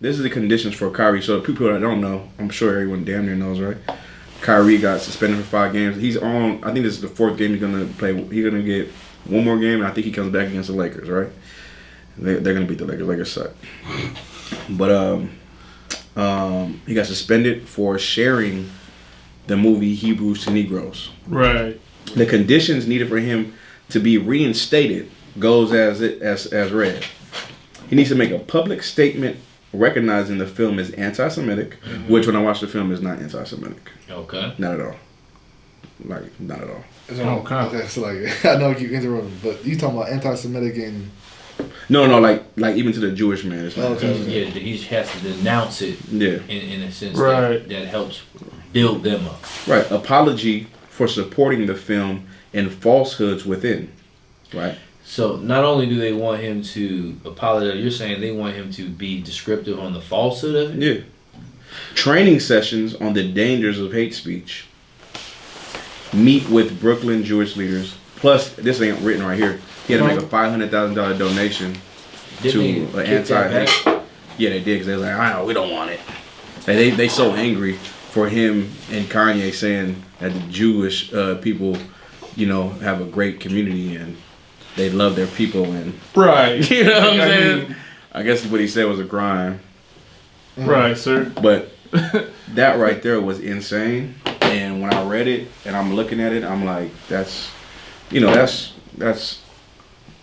this is the conditions for Kyrie. So people that don't know, I'm sure everyone damn near knows, right? Kyrie got suspended for 5 games. He's on. I think this is the 4th game he's gonna play. He's gonna get one more game, and I think he comes back against the Lakers, right? They're gonna beat the Lakers. Lakers suck. But he got suspended for sharing the movie Hebrews to Negroes. Right. The conditions needed for him to be reinstated goes as read. He needs to make a public statement recognizing the film is anti-Semitic, which when I watched the film is not anti-Semitic. Okay. Not at all. Like, not at all. That's like, I know I keep interrupting, but you talking about anti-Semitic and... No, like even to the Jewish man. It's not Yeah, he has to denounce it. Yeah. In a sense Right. that helps build them up. Right. Apology for supporting the film and falsehoods within. Right. So not only do they want him to apologize, you're saying they want him to be descriptive on the falsehood of it? Yeah. Training sessions on the dangers of hate speech. Meet with Brooklyn Jewish leaders. Plus, this ain't written right here. He had to make a $500,000 donation to an anti-hate. Yeah, they did because they was like, we don't want it. They so angry for him and Kanye saying that the Jewish people, have a great community and they love their people and Right. you know what I'm saying? I guess what he said was a crime. Right, sir. But that right there was insane. And when I read it and I'm looking at it, I'm like, that's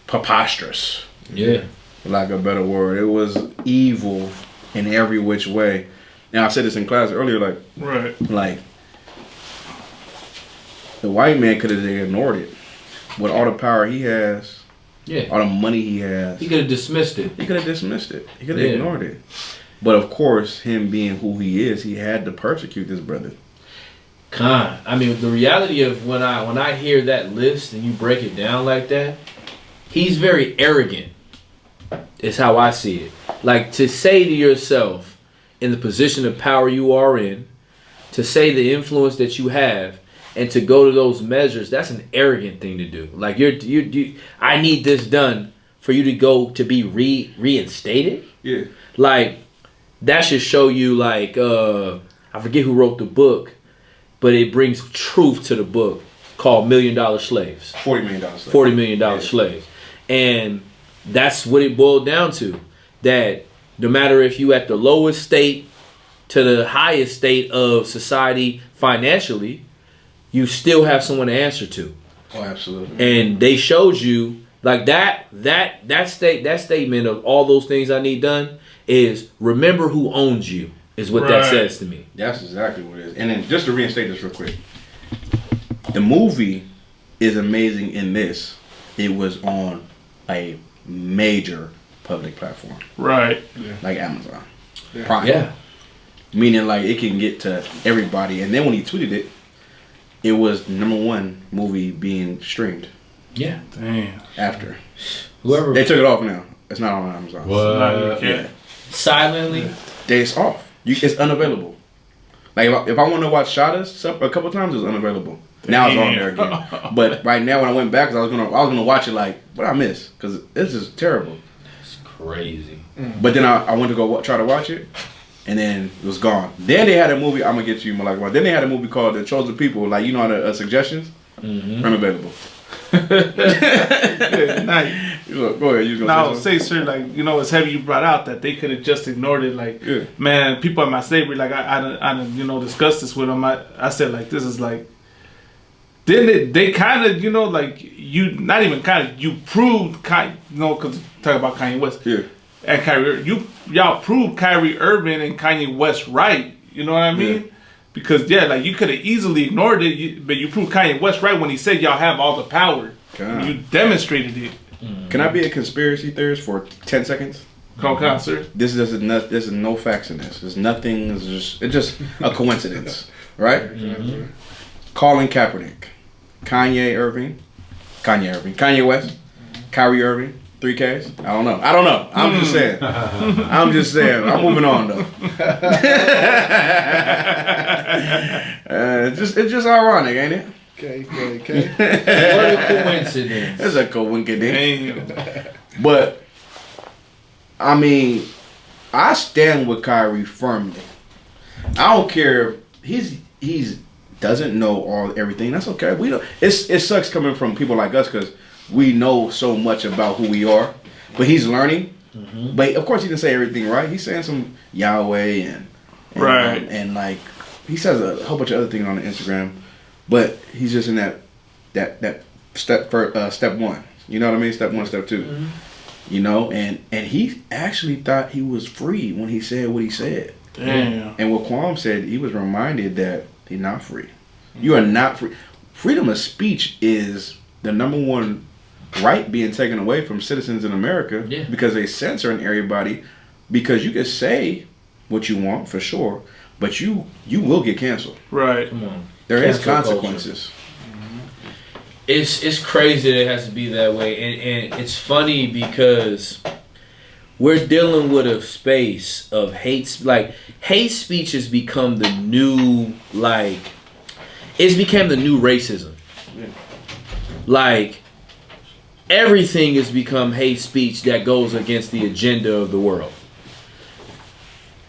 preposterous. Yeah. For lack of a better word. It was evil in every which way. Now I said this in class earlier, like the white man could have ignored it. With all the power he has, all the money he has. He could have dismissed it. He could have dismissed it. He could have ignored it. But of course, him being who he is, he had to persecute this brother. I mean, the reality of when I hear that list and you break it down like that, he's very arrogant. Is how I see it. Like to say to yourself, in the position of power you are in, to say the influence that you have, and to go to those measures, that's an arrogant thing to do. Like you I need this done for you to go to be reinstated. Yeah. Like that should show you. Like I forget who wrote the book, but it brings truth to the book called $1 Million Slaves. $40 million slaves. $40 million slaves, and that's what it boiled down to. That no matter if you at the lowest state to the highest state of society financially, you still have someone to answer to. Oh, absolutely. And they showed you like that statement of all those things I need done is remember who owns you is what that says to me. That's exactly what it is. And then just to reinstate this real quick. The movie is amazing in this. It was on a major public platform. Right. Like Amazon. Yeah. Prime. Yeah. Meaning like it can get to everybody. And then when he tweeted it, it was #1 movie being streamed. Yeah. Damn. After. Whoever They took it off now. It's not on Amazon. What? Yeah. silently. It's off. It's unavailable. Like if I want to watch Shadas, a couple times it was unavailable. Now it's on there again. But right now when I went back, 'cause I was gonna watch it like what I miss because this is terrible. It's crazy. But then I went to go try to watch it, and then it was gone. Then they had a movie. I'm gonna get you like one. Then they had a movie called The Chosen People. Like the suggestions. Unavailable. Yeah, nice. Go ahead. You was Now, gonna say sir, like, it's heavy you brought out that they could have just ignored it. Like, man, people at my slavery, like, I discussed this with them. I said, like, this is like, then they kind of, like, you, not even kind of, you proved, because talk about Kanye West. Yeah. And Kyrie, y'all proved Kyrie Irving and Kanye West right. You know what I mean? Yeah. Because, like, you could have easily ignored it, but you proved Kanye West right when he said y'all have all the power. God. You demonstrated it. Can I be a conspiracy theorist for 10 seconds? Come on, sir. There's no facts in this. There's nothing. It's just a coincidence, right? Mm-hmm. Colin Kaepernick, Kanye West, Kyrie Irving, 3Ks. I don't know. I'm just saying. I'm moving on though. It's just ironic, ain't it? Okay. What a coincidence. It's a coincidence. But I mean, I stand with Kyrie firmly. I don't care if he's doesn't know everything. That's okay. We don't. It sucks coming from people like us because we know so much about who we are. But he's learning. Mm-hmm. But of course he didn't say everything right. He's saying some Yahweh and right and like he says a whole bunch of other things on the Instagram. But he's just in that step one. You know what I mean? Step 1, step 2. Mm-hmm. You know, and he actually thought he was free when he said what he said. Damn. And what Kwame said, he was reminded that he's not free. You are not free. Freedom of speech is the number one right being taken away from citizens in America because they censoring everybody. Because you can say what you want for sure, but you will get canceled. Right. Come on. There is consequences. It's crazy that it has to be that way, and it's funny because we're dealing with a space of hate. Like hate speech has become the new it's become the new racism. Yeah. Like everything has become hate speech that goes against the agenda of the world.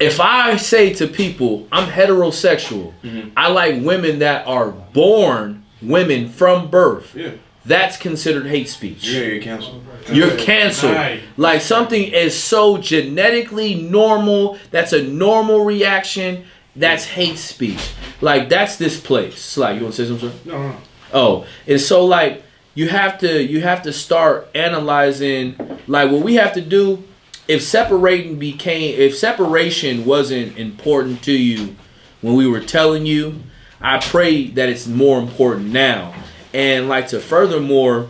If I say to people, I'm heterosexual, I like women that are born women from birth. Yeah. That's considered hate speech. Yeah, you're canceled. You're canceled. Right. Like something is so genetically normal, that's a normal reaction, that's hate speech. Like that's this place. Like you want to say something? No. Oh, it's so like you have to start analyzing like what we have to do. If separation wasn't important to you when we were telling you, I pray that it's more important now. And like to furthermore,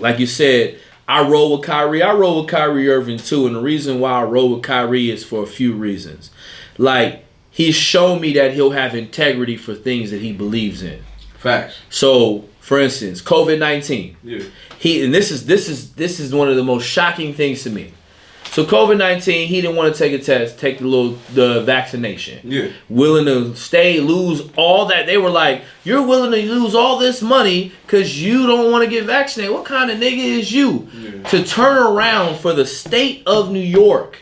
like you said, I roll with Kyrie. I roll with Kyrie Irving too. And the reason why I roll with Kyrie is for a few reasons. Like he's shown me that he'll have integrity for things that he believes in. Facts. So, for instance, COVID-19. Yeah. This is one of the most shocking things to me. So COVID-19, he didn't want to take a test, take the vaccination. Yeah. Willing to lose all that. They were like, you're willing to lose all this money because you don't want to get vaccinated. What kind of nigga is you? Yeah. To turn around for the state of New York.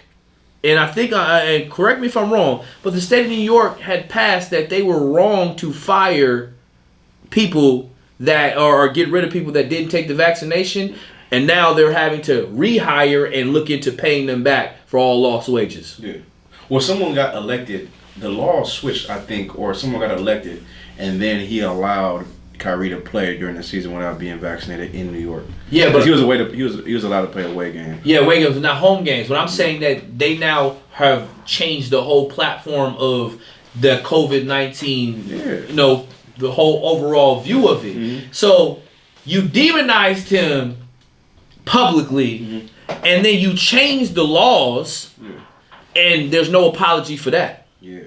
And I think, and correct me if I'm wrong, but the state of New York had passed that they were wrong to fire people that, or get rid of people that didn't take the vaccination. And now they're having to rehire and look into paying them back for all lost wages. Yeah. Well, someone got elected. The law switched, I think, or someone got elected, and then he allowed Kyrie to play during the season without being vaccinated in New York. Yeah, but he was allowed to play away games. Yeah, away games, not home games. But I'm saying that they now have changed the whole platform of the COVID-19. Yeah. The whole overall view of it. Mm-hmm. So you demonized him publicly, and then you change the laws, and there's no apology for that. Yeah,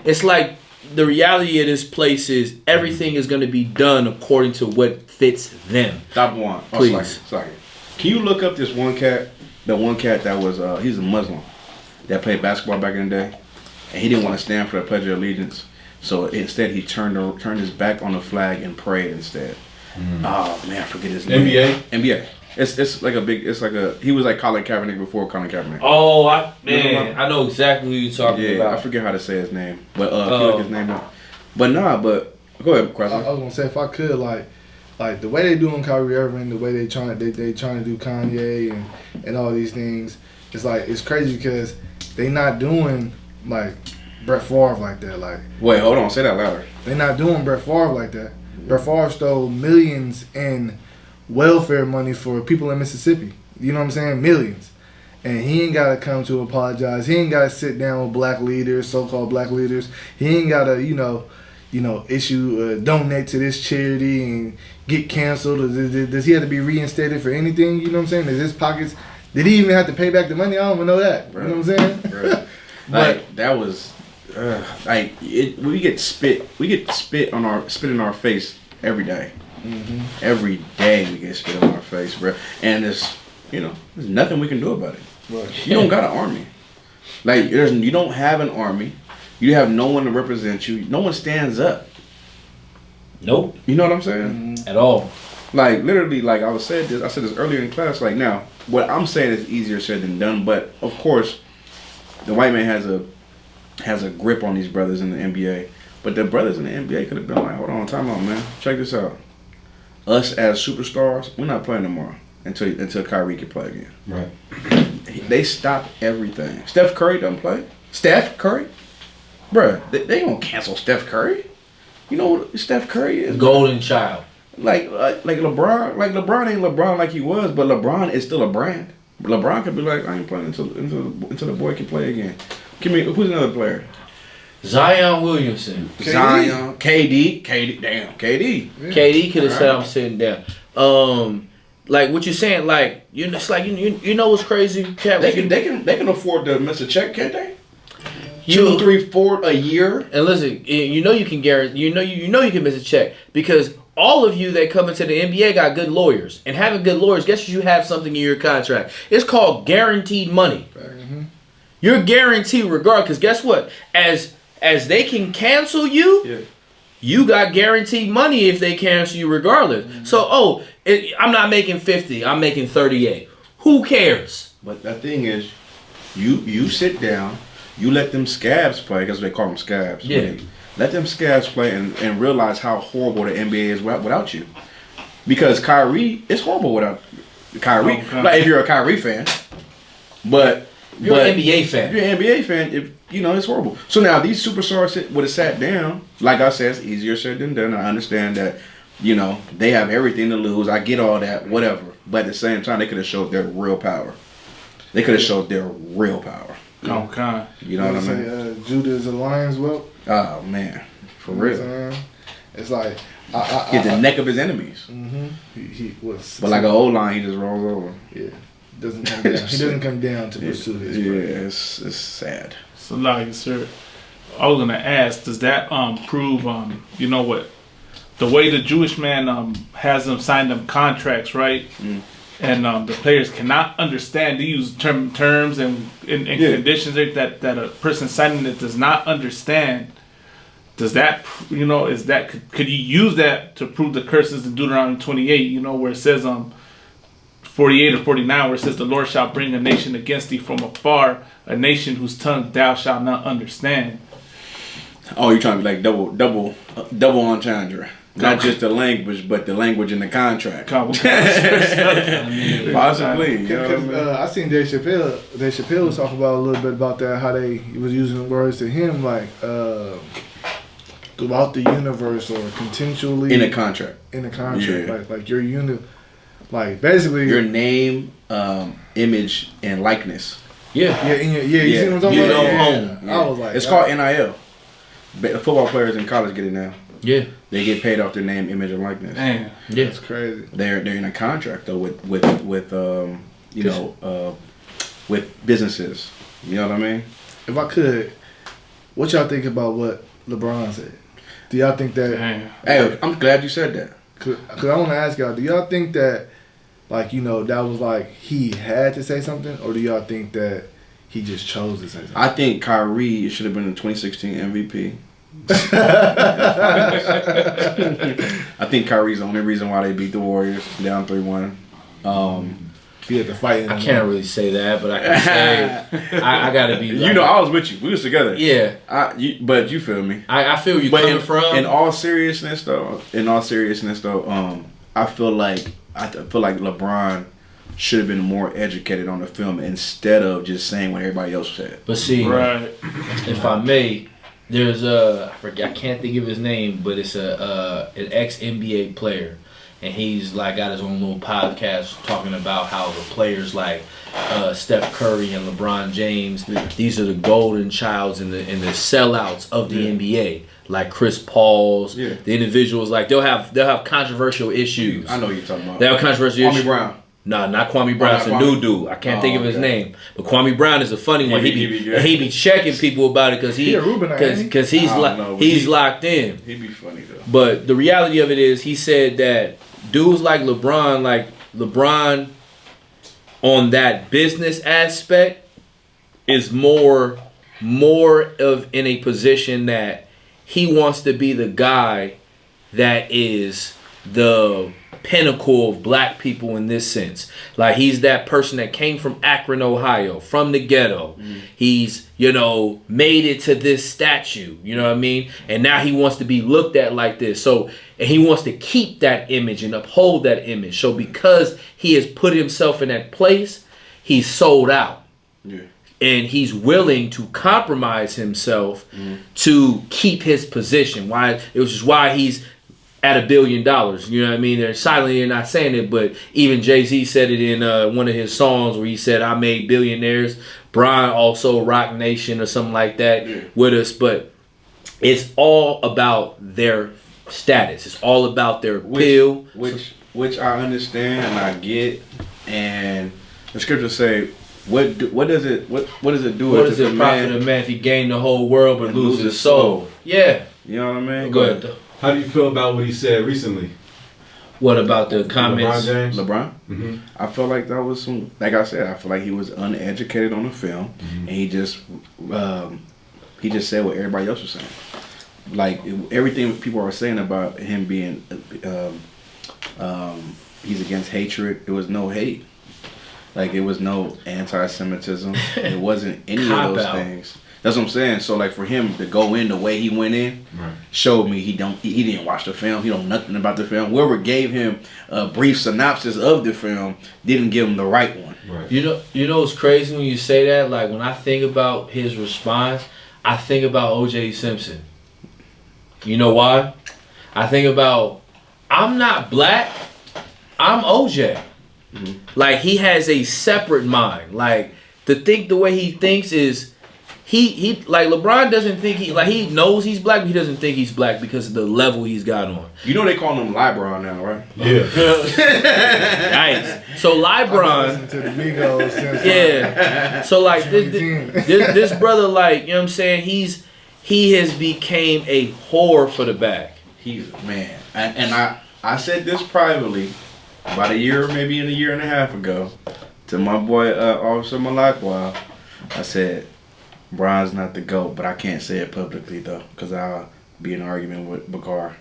it's like the reality of this place is everything is going to be done according to what fits them. Stop one, please. Sorry. Can you look up this one cat? The one cat that was he's a Muslim that played basketball back in the day, and he didn't want to stand for the Pledge of Allegiance, so instead he turned his back on the flag and prayed instead. Oh man, I forget his name. NBA. It's like he was like Colin Kaepernick before Colin Kaepernick. Oh, I know exactly who you're talking about. I forget how to say his name, but can you look his name up? But go ahead, Chrysler. I was gonna say if I could like the way they doing Kyrie Irving, the way they trying to do Kanye and all these things, it's crazy because they not doing like Brett Favre like that. Like wait, hold on, say that louder. They not doing Brett Favre like that. Brett Favre stole millions in welfare money for people in Mississippi. You know what I'm saying? Millions. And he ain't got to come to apologize. He ain't got to sit down with black leaders, so-called black leaders. He ain't got to, issue, donate to this charity and get canceled. Does he have to be reinstated for anything? You know what I'm saying? Is his pockets, did he even have to pay back the money? I don't even know that. Right. You know what I'm saying? Right. Like, that was, we get spit in our face every day. Mm-hmm. Every day we get spit on our face, bro, and there's nothing we can do about it. Right. You don't got an army, like you don't have an army. You have no one to represent you. No one stands up. Nope. You know what I'm saying? At all. Like literally, like I said this earlier in class. Like now, what I'm saying is easier said than done. But of course, the white man has a grip on these brothers in the NBA. But the brothers in the NBA could have been like, hold on, time out, man. Check this out. Us as superstars, we're not playing tomorrow until Kyrie can play again. Right. They stopped everything. Steph Curry doesn't play. Steph Curry? Bruh, they gonna cancel Steph Curry. You know what Steph Curry is? Golden child. Like LeBron. Like LeBron ain't LeBron like he was, but LeBron is still a brand. LeBron could be like, I ain't playing until the boy can play again. Give me, who's another player? Zion Williamson. Zion, KD, damn, KD. Yeah. KD could have said I'm sitting down. Like what you saying, like it's like you know what's crazy, Cat? They can afford to miss a check, can't they? 2, 3, 4 a year. And listen, you know you can guarantee, you know you can miss a check because all of you that come into the NBA got good lawyers, and having good lawyers, guess you have something in your contract. It's called guaranteed money. Mm-hmm. You're guaranteed regardless. Because guess what? As they can cancel you, you got guaranteed money if they cancel you regardless. Mm-hmm. So, I'm not making 50. I'm making 38. Who cares? But the thing is, you sit down, you let them scabs play, because they call them scabs. Yeah. Let them scabs play and realize how horrible the NBA is without you. Because Kyrie, it's horrible without Kyrie. Okay. Like if you're a Kyrie fan. But You're an NBA fan. If you're an NBA fan, it's horrible. So now these superstars would have sat down. Like I said, it's easier said than done. I understand that, they have everything to lose. I get all that, whatever. But at the same time, they could have showed their real power. They could have showed their real power. Okay. You know what I mean? Judah is a lion's whelp. Oh man, for You know real. what I'm saying? It's like Get the neck of his enemies. Mm-hmm. He was. But like an old line, he just rolls over. Yeah. Doesn't come down. He doesn't come down to pursue his Yeah, it's sad. So, like, sir, I was gonna ask, does that prove what the way the Jewish man has them sign them contracts, right? Mm. And the players cannot understand. They use terms and conditions that a person signing it does not understand. Does that could you use that to prove the curses in Deuteronomy 28? Where it says 48 or 49, where it says the Lord shall bring a nation against thee from afar, a nation whose tongue thou shalt not understand. Oh, you're trying to be like double entendre. Not just the language, but the language in the contract. Possibly. You know what I mean? I seen Dave Chappelle was talking about a little bit about that, how they was using words to him like throughout the universe or consensually In a contract. Yeah. like your unit, like basically Your name, image, and likeness. Yeah. you see what I'm talking You about? know Yeah. home. I was like, It's called NIL. Football players in college get it now. Yeah. They get paid off their name, image, and likeness. Man, Yeah. It's crazy. They're in a contract though with with businesses. You know what I mean? If I could, what y'all think about what LeBron said? Do y'all think that? man. Hey, I'm glad you said that. Cause I want to ask y'all, do y'all think that, like, that was like he had to say something, or do y'all think that he just chose to say something? I think Kyrie should have been the 2016 MVP. I think Kyrie's the only reason why they beat the Warriors down 3-1. He had to fight. I can't really say that, but I can say I gotta be. I was with you. We was together. Yeah. But you feel me. I feel where you're coming from. In all seriousness, though, I feel like LeBron should have been more educated on the film instead of just saying what everybody else said. But see, Right. if I may, there's I can't think of his name, but it's an ex-NBA player, and he's like got his own little podcast talking about how the players like Steph Curry and LeBron James, these are the golden childs and the sellouts of the NBA. Like Chris Paul's, the individuals, like they'll have controversial issues. I know what you're talking about. They have controversial issues. Kwame Brown. No, not Kwame Brown. It's a new dude. I can't think of his name. But Kwame Brown is a funny one. He be checking people about it because he's locked in. He'd be funny though. But the reality of it is, he said that dudes like LeBron on that business aspect is more of in a position that he wants to be the guy that is the pinnacle of black people in this sense. Like, he's that person that came from Akron, Ohio, from the ghetto. He's, you know, made it to this statue, you know what I mean? And now he wants to be looked at like this. So, and he wants to keep that image and uphold that image. So because he has put himself in that place, he's sold out. Yeah. And he's willing to compromise himself to keep his position. Why? It was just why he's at $1 billion. You know what I mean? They're silently not saying it, but even Jay-Z said it in one of his songs where he said, I made billionaires. Brian also Rock Nation or something like that with us. But it's all about their status. It's all about their appeal. Which I understand and I get. And the scriptures say, what does it do? What does it profit a man if he gain the whole world but lose his soul? Yeah. You know what I mean? Go ahead. How do you feel about what he said recently? What about the comments? LeBron James? LeBron? Mm-hmm. I felt like that was some, like I said, I feel like he was uneducated on the film, and he just said what everybody else was saying. Like, everything people are saying about him being, he's against hatred, it was no hate. Like, it was no anti-Semitism. It wasn't any of those things. That's what I'm saying. So, like, for him to go in the way he went in, showed me he didn't watch the film. He don't know nothing about the film. Whoever gave him a brief synopsis of the film didn't give him the right one. Right. You know what's crazy when you say that? Like, when I think about his response, I think about O.J. Simpson. You know why? I think about, I'm not black, I'm O.J. Like, he has a separate mind. Like, the way he thinks is, he like, LeBron doesn't think he knows he's black, but he doesn't think he's black because of the level he's got on. You know they call him LeBron now, right? Yeah. Nice. So LeBron, To the Migos since yeah. So like this brother, like, you know what I'm saying, he has became a whore for the bag. He's man, and I said this privately about a year, maybe a year and a half ago, to my boy Officer Malakwa. I said, Bron's not the GOAT, but I can't say it publicly though, because I'll be in an argument with Bakar.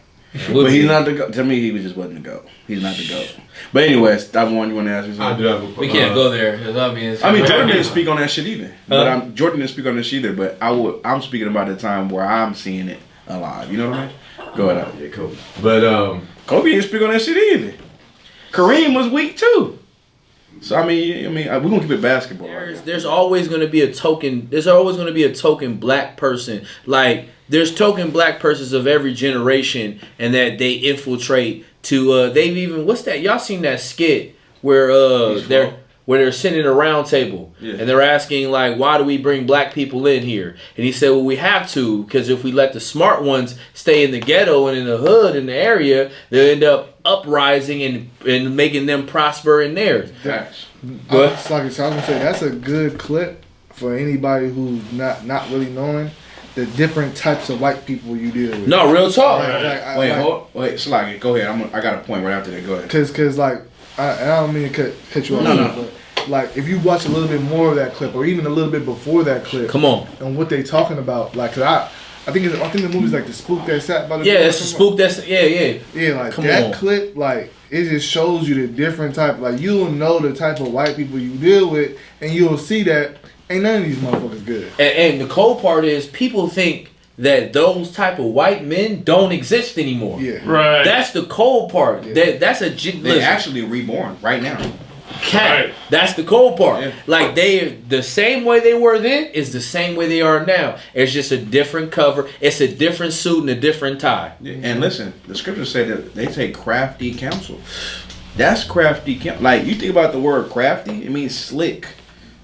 But he's not the GOAT. To me, he just wasn't the GOAT. He's not the GOAT. But anyways, I want to ask you something. I do have a We can't go there. Because I mean, Jordan didn't speak on that shit either. But Jordan didn't speak on this shit either. But I'm speaking about the time where I'm seeing it alive. You know what I mean? Go ahead. Yeah, Kobe. But Kobe didn't speak on that shit either. Kareem was weak too. So I mean, we're gonna keep it basketball. There's always gonna be a token. There's always gonna be a token black person. Like, there's token black persons of every generation, and that they infiltrate to. They've even, what's that? Y'all seen that skit where they're sitting at a round table and they're asking, like, why do we bring black people in here? And he said, well, we have to, because if we let the smart ones stay in the ghetto and in the hood in the area, they'll end up uprising and making them prosper in theirs. I was gonna say that's a good clip for anybody who's not really knowing the different types of white people you deal with. No, real talk. Wait, Sluggy, go ahead. I got a point right after that. Go ahead. Cause like I don't mean to cut you off. No. But like, if you watch a little bit more of that clip, or even a little bit before that clip, come on, and what they talking about, like, cause I think the movie's like The Spook That Sat by the Door. Yeah, it's The Spook That's yeah. Like, come that on. clip, like, it just shows you the different type. Like, you'll know the type of white people you deal with, and you'll see that ain't none of these motherfuckers good. And the cold part is, people think that those type of white men don't exist anymore. Yeah, Right. That's the cold part. Yeah. That's a They're actually reborn right now. cat. Right. That's the cold part. Yeah. Like, the same way they were then is the same way they are now. It's just a different cover. It's a different suit and a different tie. And listen, the scriptures say that they take crafty counsel. That's crafty. Like, you think about the word crafty, it means slick.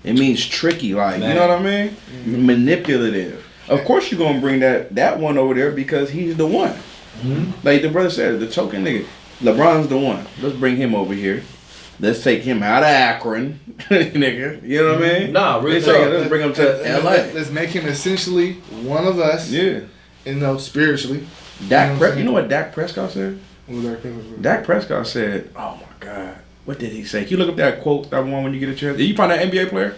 It means tricky. Like, Man. you know what I mean? Mm-hmm. Manipulative. Of course you're going to bring that one over there because he's the one. Mm-hmm. Like the brother said, the token nigga. LeBron's the one. Let's bring him over here. Let's take him out of Akron, nigga. You know what I mean? Nah, really. Let's bring him to LA. Let's make him essentially one of us. Yeah. You know, spiritually. You know what Dak Prescott said? What was that? Dak Prescott said, "Oh my God, what did he say? Can you look up that quote, that one when you get a chance? Did you find that NBA player?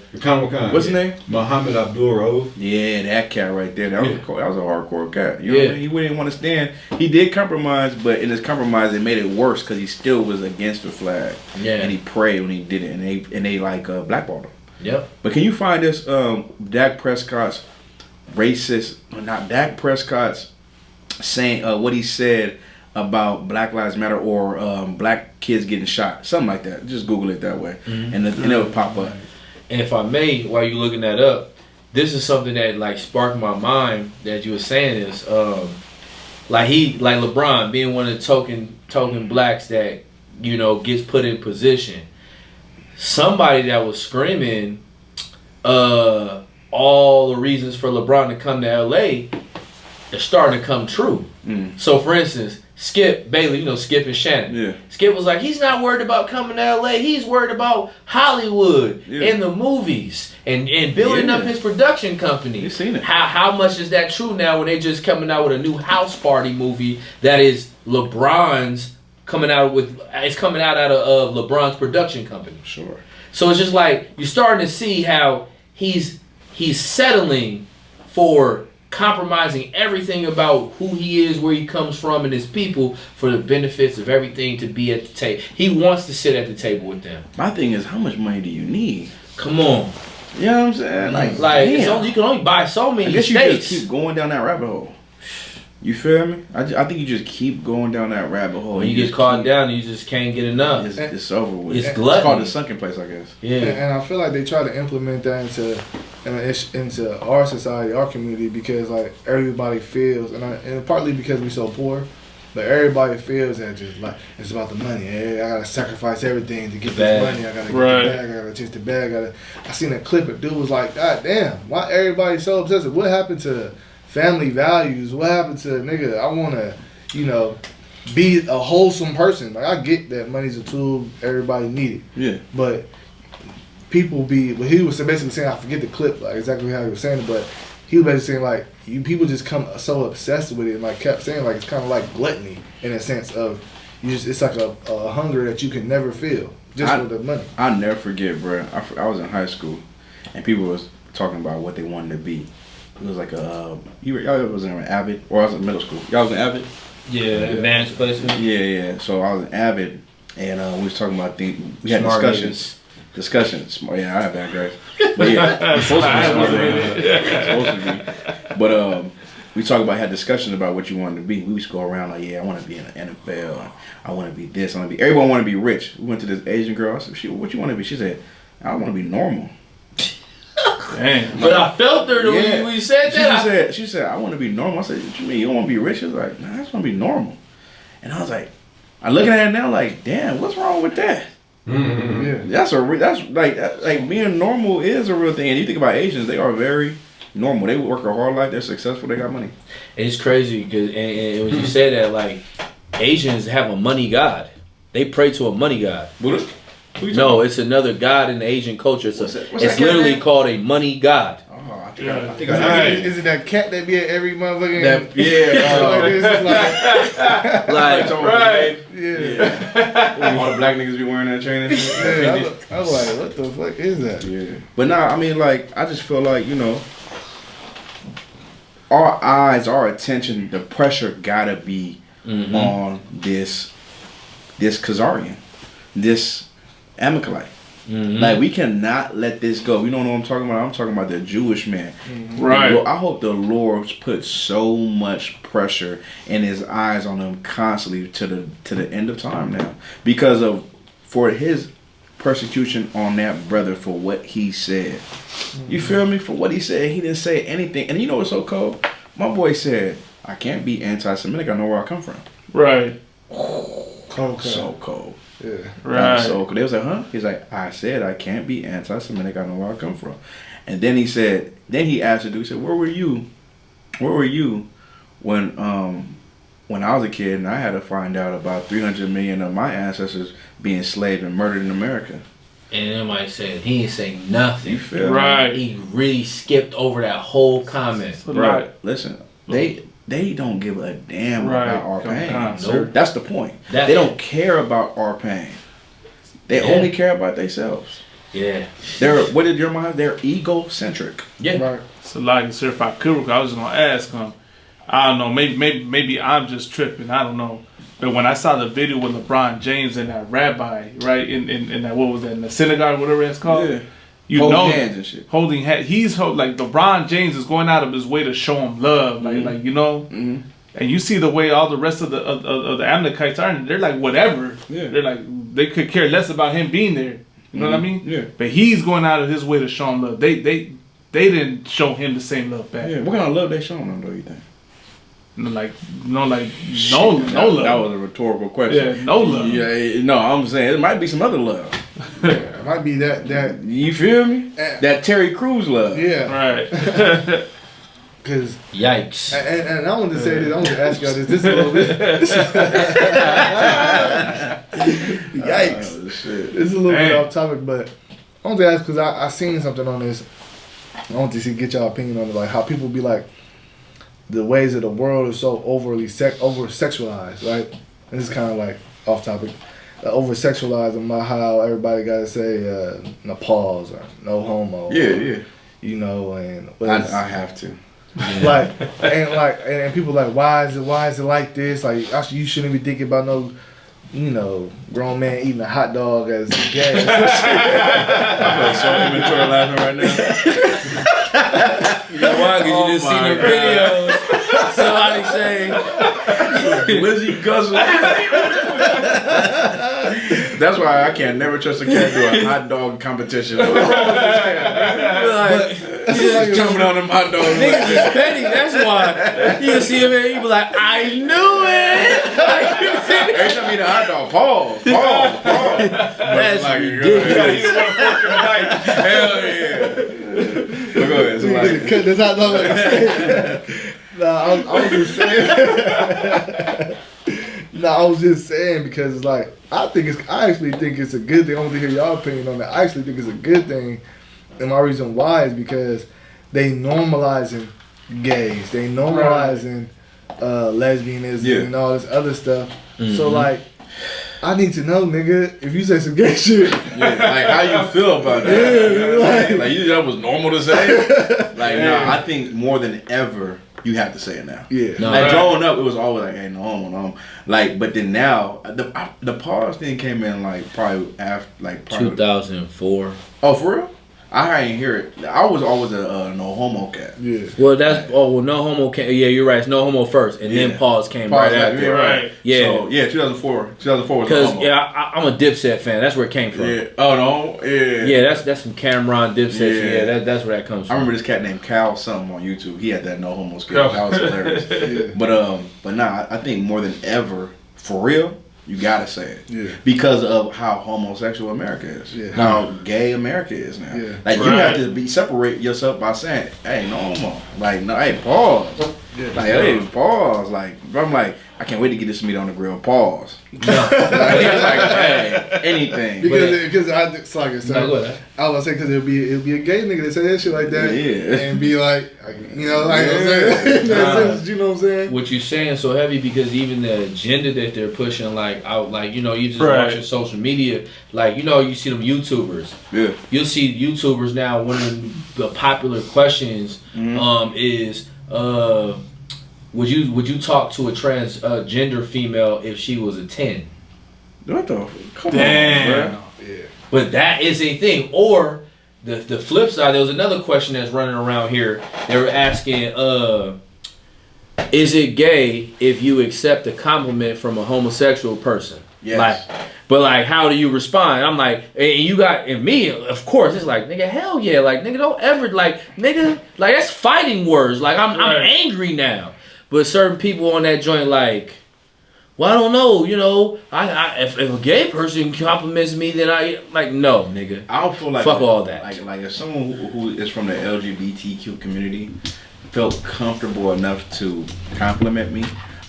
What's his name? Muhammad Abdul-Rauf. Yeah, that cat right there. That was a hardcore cat. You know what I mean? He didn't want to stand. He did compromise, but in his compromise, it made it worse because he still was against the flag. Yeah. And he prayed when he did it, and they like blackballed him. Yep. But can you find this Dak Prescott's racist? Not Dak Prescott's saying what he said about Black Lives Matter or black kids getting shot, something like that. Just Google it that way, and it'll pop up. And if I may, while you're looking that up, this is something that like sparked my mind that you were saying is like LeBron being one of the token blacks that gets put in position. Somebody that was screaming all the reasons for LeBron to come to LA are starting to come true. So for instance, Skip Bayless, Skip and Shannon. Yeah. Skip was like, he's not worried about coming to LA. He's worried about Hollywood and the movies and building up his production company. You've seen it. How much is that true now when they just coming out with a new House Party movie that is LeBron's coming out of LeBron's production company. Sure. So it's just like you're starting to see how he's settling for compromising everything about who he is, where he comes from, and his people for the benefits of everything to be at the table. He wants to sit at the table with them. My thing is, how much money do you need? Come on. You know what I'm saying? You can only buy so many states. You just keep going down that rabbit hole. You feel me? I think you just keep going down that rabbit hole. When you get caught down, you just can't get enough. It's over with. It's gluttony. It's called the sunken place, I guess. Yeah. And I feel like they try to implement that into our society, our community, because like everybody feels, and partly because we're so poor, but everybody feels that just like it's about the money. Hey, I gotta sacrifice everything to get this money. I gotta get the bag. I gotta chase the bag. I seen a clip. A dude was like, God damn, why everybody so obsessed? What happened to family values? What happened to nigga? I wanna, be a wholesome person. Like I get that money's a tool, everybody need it. Yeah. But people he was basically saying, I forget the clip like exactly how he was saying it, but he was basically saying like people just come so obsessed with it and like kept saying like it's kind of like gluttony in a sense of it's like a hunger that you can never feel just with the money. I'll never forget, bro. I was in high school and people was talking about what they wanted to be. It was like y'all was in Avid, or I was in middle school. Y'all was in Avid? Yeah, advanced placement. Yeah. So I was in Avid, and we was talking about things. We had discussions. Yeah, I have bad grades. But yeah, it's supposed to be. But we had discussions about what you wanted to be. We used to go around like, I want to be in the NFL. I want to be this. Everyone want to be rich. We went to this Asian girl. I said, what you want to be? She said, I want to be normal. Dang. But I felt her when you said that. She said, I want to be normal. I said, what you mean? You don't want to be rich? She was like, nah, I just want to be normal. And I was like, I'm looking at it now like, damn, what's wrong with that? Mm-hmm. Yeah, that's like being normal is a real thing. And you think about Asians, they are very normal. They work a hard life. They're successful. They got money. It's crazy because and when you say that, like Asians have a money god. They pray to a money god. Buddha? No, it's another god in the Asian culture. It's literally called a money god. Oh, I think Is it that cat that be at every motherfucking? Right. Yeah. All the black niggas be wearing that chain and shit. Yeah, I was like, what the fuck is that? Yeah. But nah, I mean, like, I just feel like, our eyes, our attention, the pressure gotta be on this Khazarian, this Amalekite. Like, we cannot let this go. You don't know what I'm talking about? I'm talking about the Jewish man. Right. I hope the Lord put so much pressure in his eyes on him constantly to the end of time now. Because for his persecution on that brother for what he said. You feel me? For what he said, he didn't say anything. And you know what's so cold? My boy said, I can't be anti-Semitic. I know where I come from. Right. So cold. Yeah. Right. So they was like, huh? He's like, I said I can't be anti-Semitic. I know where I come from. And then he asked the dude, he said, where were you when I was a kid and I had to find out about 300 million of my ancestors being enslaved and murdered in America? And somebody said he didn't say nothing. You feel right? Me? He really skipped over that whole comment. Right. Listen, they don't give a damn about our pain. Nope. That's the point. They don't care about our pain. They only care about themselves. Yeah. What did your mind? They're egocentric. Yeah. Right. So like, sir, if I could, I was just gonna ask him. I don't know. Maybe I'm just tripping. I don't know. But when I saw the video with LeBron James and that rabbi, right, in that, what was that, in the synagogue, whatever it's called, Yeah. you Holding know, hands and shit. holding hands. Like LeBron James is going out of his way to show him love, like you know. Mm-hmm. And you see the way all the rest of the Amalekites are, and they're like whatever. Yeah. They're like they could care less about him being there. You know what I mean? Yeah. But he's going out of his way to show him love. They didn't show him the same love back. Yeah. What kind of love they showing them, though? You think? No love. That was a rhetorical question. Yeah, no love. Yeah, no, I'm saying it might be some other love. It might be that. You feel me? That Terry Crews love. Yeah. Right. Because. Yikes. And I want to say this. I want to ask y'all this. This is a little bit. Yikes. Oh, shit. This is a little bit Damn. off topic, but I want to ask because I seen something on this. I want to get y'all opinion on it, like how people be like, the ways of the world is so overly over sexualized, right? And this is kind of like off topic. Over sexualized about how everybody got to say no pause or no homo. Yeah, or, yeah. You know, and I have to. and people like, why is it like this? Like, actually, you shouldn't be thinking about no, grown man eating a hot dog as gay. I feel so immature laughing right now. You know why? Because you just seen the videos. Somebody saying, Lizzie Guzzle. That's why I can't never trust a cat do a hot dog competition. like, Jumping on them hot dogs. niggas is petty. That's why. You see him and you be like, I knew it. Like, you see it? Every time you eat a hot dog, pause. That's like, ridiculous. Hell yeah. But go ahead. So like, Cut this hot dog. I was just saying. I was just saying because it's like I actually think it's a good thing. I want to hear y'all opinion on that. I actually think it's a good thing, and my reason why is because they normalizing gays, they normalizing lesbianism and all this other stuff. Mm-hmm. So like, I need to know, nigga, if you say some gay shit. Yeah, like how you feel about that? Yeah, like you that was normal to say. Like no, I think more than ever. You have to say it now. Yeah. No, like growing up, it was always like, "Hey, no." Like, but then now, the pause thing came in like probably after 2004. Oh, for real? I didn't hear it. I was always a no homo cat. Yeah. Well, that's no homo came. Yeah, you're right. It's no homo first, and then pause came right after. Yeah, right. Yeah. So, 2004. 2004 was Because homo. I'm a Dipset fan. That's where it came from. Yeah. Oh no. Yeah. Yeah, that's some Cameron Dipset. Yeah, that's where that comes from. I remember this cat named Cal something on YouTube. He had that no homo skill. That was hilarious. Yeah. But nah, I think more than ever, for real, you gotta say it. Yeah. Because of how homosexual America is. Yeah. How gay America is now. Yeah. Like you have to separate yourself by saying, hey, no homo. Like, no, hey, pause. Yeah. Like, hey, pause. Like, I'm like, I can't wait to get this meat on the grill. Pause. No. Like, hey, anything. Because I was like, No, go ahead. I was gonna say because it'll be a gay nigga that say that shit like that, and be like, you know what I'm saying? What you saying so heavy because even the agenda that they're pushing, like out, like you just Right. watching social media, like you see them YouTubers. Yeah. You'll see YouTubers now. One of the popular questions is, would you talk to a transgender female if she was a 10? What the? Come Damn. on, bro. Yeah. But that is a thing. Or the flip side, there was another question that's running around here. They were asking, is it gay if you accept a compliment from a homosexual person? Yes. But how do you respond? I'm like, and me, of course, it's like, nigga, hell yeah. Like, nigga, don't ever, nigga, that's fighting words. Like, I'm angry now. But certain people on that joint, like, well, I don't know, if a gay person compliments me, then no, nigga. I don't feel like fuck all that. Like if someone who is from the LGBTQ community felt comfortable enough to compliment me,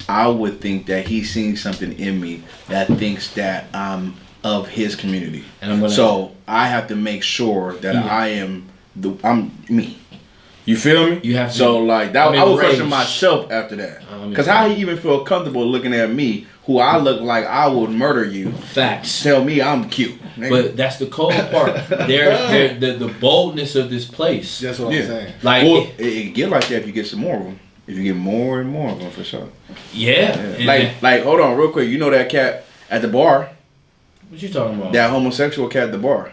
I would think that he's seen something in me that thinks that I'm of his community. And so I have to make sure that I'm me. You feel me? You have to. So that, I would question rage. myself after that. Because how he even feel comfortable looking at me, who I look like I would murder you. Facts. Tell me I'm cute. Nigga. But that's the cold part. The boldness of this place. That's what I'm saying. Like, well, it get like that if you get some more of them. If you get more and more of them, for sure. yeah. Like, hold on, real quick. You know that cat at the bar? What you talking about? That homosexual cat at the bar.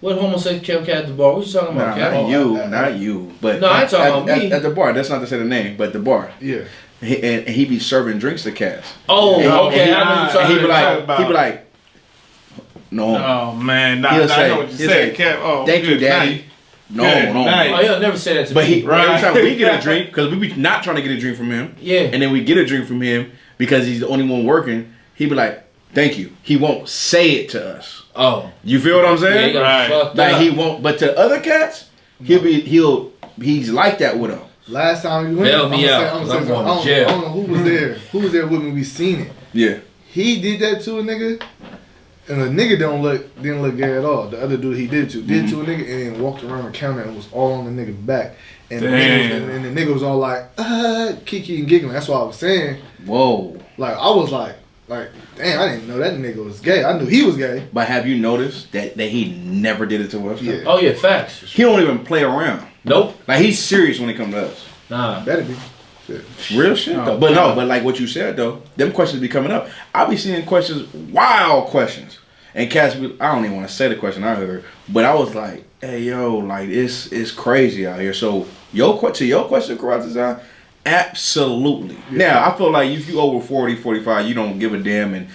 What homosexual cat at the bar? What you talking about, cat? Not you. But no, I ain't talking about me. At the bar. That's not to say the name, but the bar. Yeah. And he be serving drinks to cats. Oh, okay. I know what you're He be like, no. Oh man, He'll say, I know what you said, Cap. Oh, thank you, Daddy. night. No. Oh, he'll never say that to me. But every time we get a drink, because we be not trying to get a drink from him. Yeah. And then we get a drink from him because he's the only one working. He be like, thank you. He won't say it to us. Oh. You feel what I'm saying? Right. Like he won't. But to other cats, he's like that with them. Last time we went, Bail me out. I'm going to jail. I don't know who was there. Who was there with me? We seen it. Yeah. He did that to a nigga, and the nigga didn't look gay at all. The other dude he did it to a nigga, and then walked around the counter and was all on the nigga back. And the nigga was all like, kiki and giggling. That's what I was saying. Whoa. Like I was like, damn, I didn't know that nigga was gay. I knew he was gay. But have you noticed that he never did it to us? Yeah. Oh, yeah, facts. He don't even play around. Nope. Like he's serious when it comes to us. Nah. Better be. Shit. Real shit though. But like what you said though, them questions be coming up. I be seeing questions, wild questions. And cats be, I don't even want to say the question I heard, but I was like, hey yo, like it's crazy out here. So to your question, Karate Design, absolutely. Yeah. Now I feel like if you over 40, 45, you don't give a damn and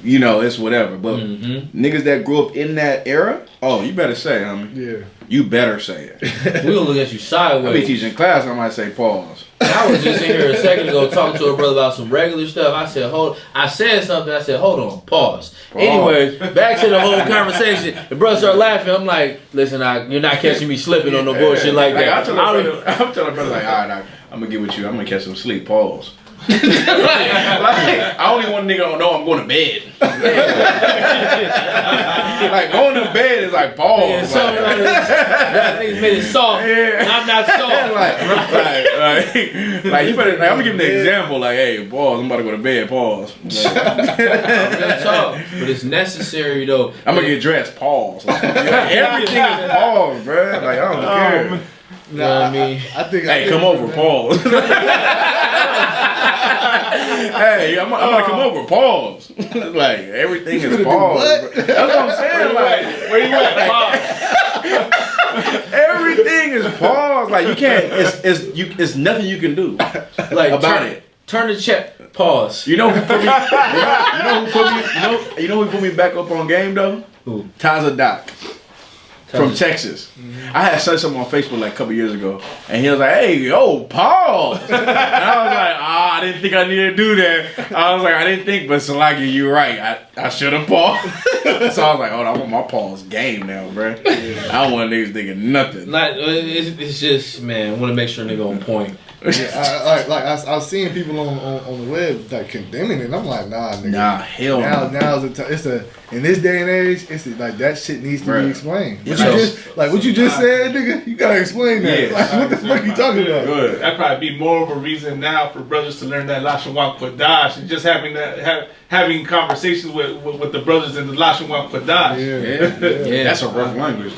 you know, it's whatever. But niggas that grew up in that era, oh, you better say it, homie. Yeah. You better say it. We'll look at you sideways. I be teaching class, I might say pause. I was just in here a second ago talking to a brother about some regular stuff. I said something, I said, hold on, pause. Anyways, back to the whole conversation. The brother started laughing. I'm like, listen, you're not catching me slipping on no bullshit like that. I'm telling brother, like, all right, I'm going to get with you. I'm going to catch some sleep, pause. like, I only want a nigga to know I'm going to bed. Like going to bed is like pause. Yeah, so that niggas made it soft. Yeah. I'm not soft. like you better. Like, I'm gonna give him the example. Like, hey, pause. I'm about to go to bed. Pause. But it's necessary though. I'm gonna get dressed. Pause. Like, everything is pause, bro. Like I don't care. You know what I mean? Hey, come over. Pause. Hey, I'm gonna come over. Pause. Like everything is pause. That's what I'm saying. Like, where you at? Pause. Everything is pause. Like you can't. It's nothing you can do. Like about it. Turn the check. Pause. You know who put me? You know who put me back up on game though? Who? TITHES from Texas. I had said something on Facebook like a couple years ago, and he was like, "Hey, yo, pause." And I was like, I didn't think I needed to do that. I was like, I didn't think, but Salaki, you're right. I should have paused. So I was like, oh, I want my pause game now, bro. I don't want niggas thinking nothing. Like, it's just, man, I want to make sure nigga on point. Yeah, I was seeing people on the web like condemning it. And I'm like, nah, nigga. Nah, hell no. Now's the time. In this day and age, it's like that shit needs to be explained. What you just said, nigga, you gotta explain that. Yeah. Like, what the fuck you talking about? Good. That'd probably be more of a reason now for brothers to learn that Lashon Kodash and just having conversations with the brothers in the Lashon Kodash. Yeah. That's a rough language.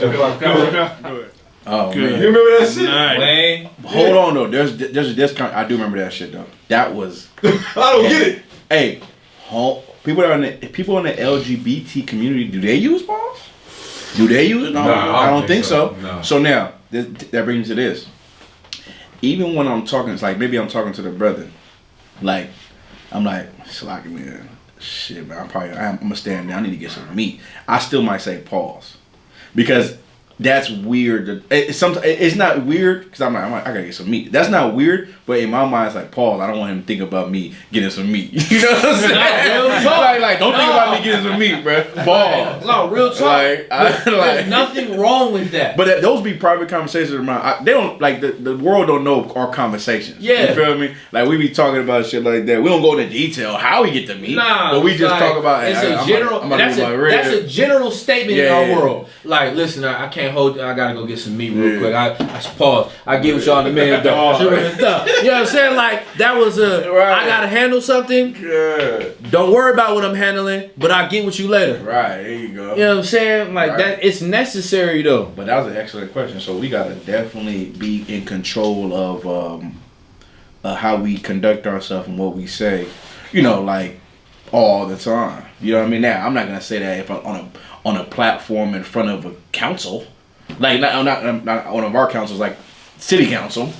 Oh, good. Man. You remember that shit? Wayne. Hold on though. There's this kind. I do remember that shit though. That was. I don't get it. Hey, people in the LGBT community, do they use pause? Do they use? No, I don't think so. No. So now that brings me to this. Even when I'm talking, it's like maybe I'm talking to the brother, like I'm like, Slaki, man, shit, man, I'm gonna stand there. I need to get some meat. I still might say pause because. That's weird. It's not weird because I'm like, I gotta get some meat. That's not weird, but in my mind, it's like, Paul, I don't want him to think about me getting some meat. You know what I'm saying? Like, don't think about me getting some meat, bro. Paul. No, real talk. There's nothing wrong with that. But those be private conversations of mine. They don't, like, the world don't know our conversations. Yeah. You feel me? Like, we be talking about shit like that. We don't go into detail how we get the meat. Nah. But we just talk about it's a general. That's a general statement in our world. Like, listen, I can't can't hold. I gotta go get some meat real quick. I pause. I give it y'all in a minute though. You know what I'm saying? Like that was I gotta handle something. Yeah. Don't worry about what I'm handling, but I'll get with you later. Right, there you go. You know what I'm saying? Like that. It's necessary though. But that was an excellent question. So we gotta definitely be in control of how we conduct ourselves and what we say. You know, like all the time. You know what I mean? Now I'm not gonna say that if I'm on a platform in front of a council, like not one of our councils, like city council. Yeah.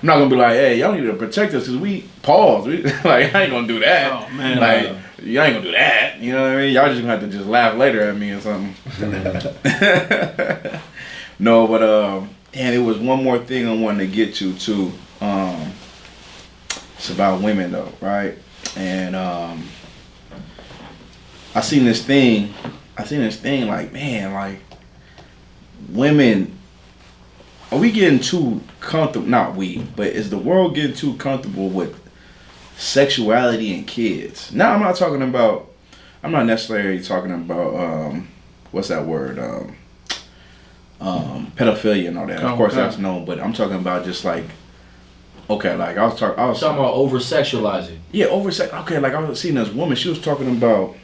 I'm not gonna be like, hey, y'all need to protect us because we pause. Like I ain't gonna do that. Oh man, like y'all ain't gonna do that. You know what I mean? Y'all just gonna have to just laugh later at me or something. No, but and it was one more thing I wanted to get to too. It's about women though, right? And I seen this thing like, man, like women, are we getting too comfortable? Not we, but is the world getting too comfortable with sexuality and kids? Now I'm not necessarily talking about what's that word? Pedophilia and all that. Of course that's known, but I'm talking about just like, okay, like I was talking about over sexualizing. Yeah, okay, like I was seeing this woman, she was talking about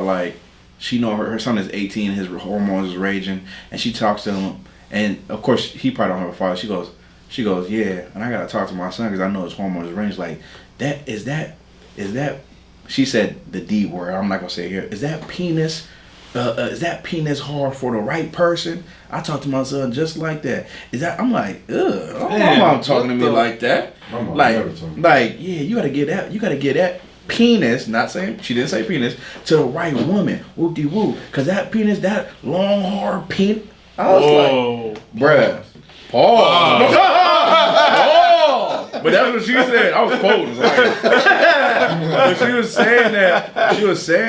like she know her son is 18, his hormones is raging, and she talks to him, and of course he probably don't have a father. She goes, yeah, and I gotta talk to my son because I know his hormones is raging. Like is that? She said the D word. I'm not gonna say it here. Is that penis? Is that penis hard for the right person? I talk to my son just like that. Is that? I'm like, ugh. My mom talking to me like that. Like, yeah, you gotta get that. You gotta get that penis. Not saying she didn't say penis to the right woman. Whoop de whoop. Cause that penis, that long hard penis. I was like, bruh, pause. But that's what she said. I was quoting. But she was saying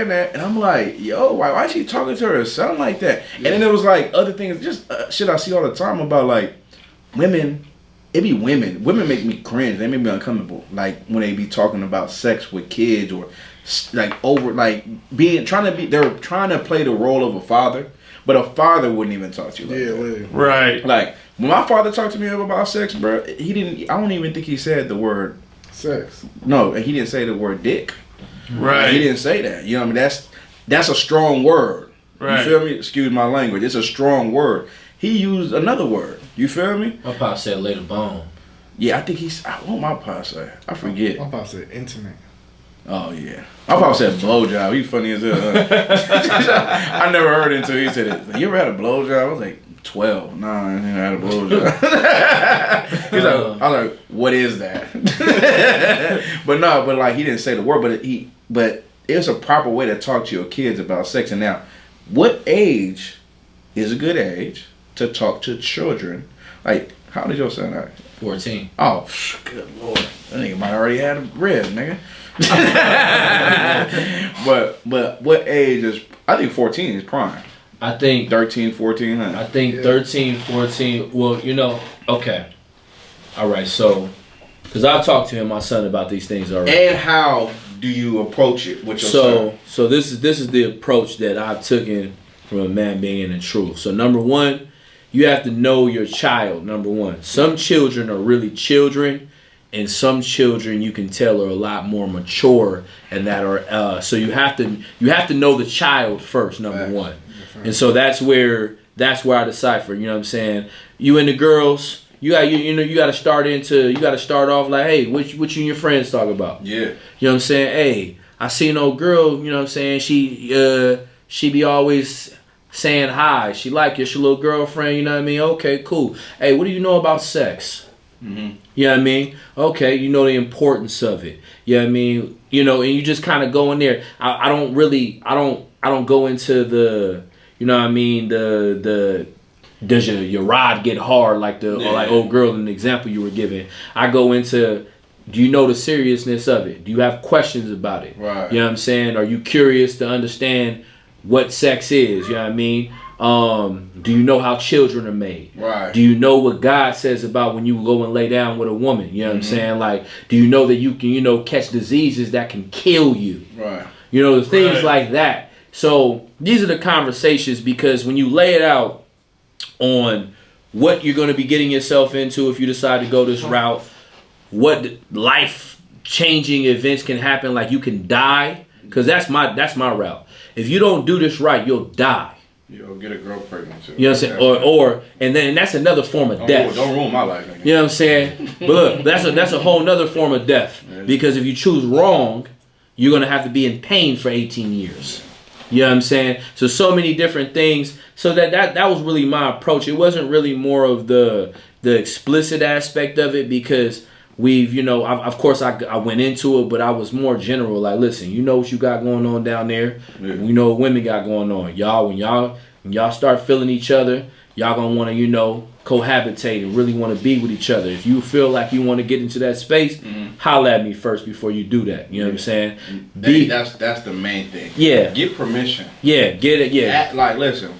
that, and I'm like, yo, why is she talking to her son like that? And then there was like other things, just shit I see all the time about like women. It be women. Women make me cringe. They make me uncomfortable. Like when they be talking about sex with kids or like over like they're trying to play the role of a father. But a father wouldn't even talk to you like that. Right. Like, when my father talked to me about sex, bro, I don't even think he said the word sex. No, he didn't say the word dick. Right. He didn't say that. You know what I mean? That's a strong word. Right. You feel me? Excuse my language. It's a strong word. He used another word. You feel me? My pop said lay the bone. Yeah, I think what my pop say? I forget. My pop said intimate. Oh, yeah. My pop said blowjob. He's funny as hell. I never heard it until he said it. You ever had a blowjob? I was like 12. Nah, I never had a blowjob. I was like, what is that? But like he didn't say the word, but it's a proper way to talk to your kids about sex. And now, what age is a good age to talk to children? Like, how did your son act? 14. Oh, good lord. That nigga might already had a rib, nigga. but what age is? I think 14 is prime. I think 13, 14, huh? I think 13, 14. Well, okay. All right, so because I've talked to my son about these things already. And how do you approach it with your son? So this is the approach that I've taken from a man being in the truth. So number one, you have to know your child. Number one, some children are really children. And some children you can tell are a lot more mature and that are so you have to know the child first, number one. And so that's where I decipher, you know what I'm saying? You and the girls, you gotta start off like, hey, what you and your friends talk about? Yeah. You know what I'm saying? Hey, I see an old girl, you know what I'm saying, she be always saying hi. She like your little girlfriend, you know what I mean? Okay, cool. Hey, what do you know about sex? Mm-hmm. You know what I mean? Okay, you know the importance of it. You know what I mean? And you just kind of go in there. I don't go into the, you know what I mean, does your rod get hard like or like old girl in the example you were giving. I go into, do you know the seriousness of it? Do you have questions about it? Right. You know what I'm saying? Are you curious to understand what sex is? You know what I mean? Do you know how children are made? Right. Do you know what God says about when you go and lay down with a woman? You know what I'm saying? Like, do you know that you can, catch diseases that can kill you? Right. The things like that. So these are the conversations, because when you lay it out on what you're going to be getting yourself into if you decide to go this route, what life-changing events can happen, like you can die, because that's my route. If you don't do this right, you'll die. You'll get a girl pregnant too. You know what I'm saying? And then that's another form of death. Don't ruin my life. Nigga. You know what I'm saying? But look, that's a whole nother form of death, because if you choose wrong, you're going to have to be in pain for 18 years. You know what I'm saying? So many different things. So that was really my approach. It wasn't really more of the explicit aspect of it, because we've, of course I went into it, but I was more general. Like, listen, you know what you got going on down there. Yeah. You know what women got going on. When y'all start feeling each other, y'all gonna want to, cohabitate and really want to be with each other. If you feel like you want to get into that space, holla at me first before you do that. You know what I'm saying? That's the main thing. Yeah. Get permission. Yeah, get it. Yeah. Listen,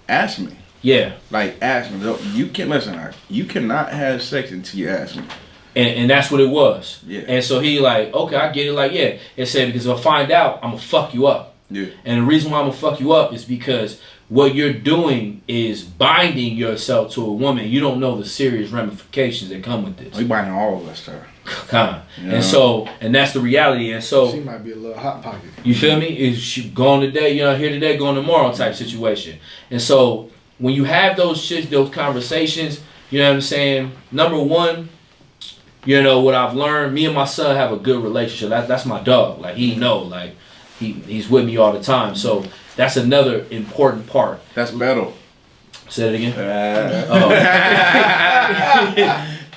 ask me. Yeah. Ask me. You can listen. You cannot have sex until you ask me. And that's what it was. Yeah. And so he like, okay, I get it. Like, yeah. It said, because if I find out, I'm gonna fuck you up. Yeah. And the reason why I'm gonna fuck you up is because what you're doing is binding yourself to a woman. You don't know the serious ramifications that come with this. We binding all of us, sir. And that's the reality. And so she might be a little hot pocket. You feel me? Is she gone today? Here today, gone tomorrow type situation. And so when you have those conversations, you know what I'm saying? Number one, what I've learned, me and my son have a good relationship. That's my dog. Like, he's with me all the time. So that's another important part. That's metal. Say it again.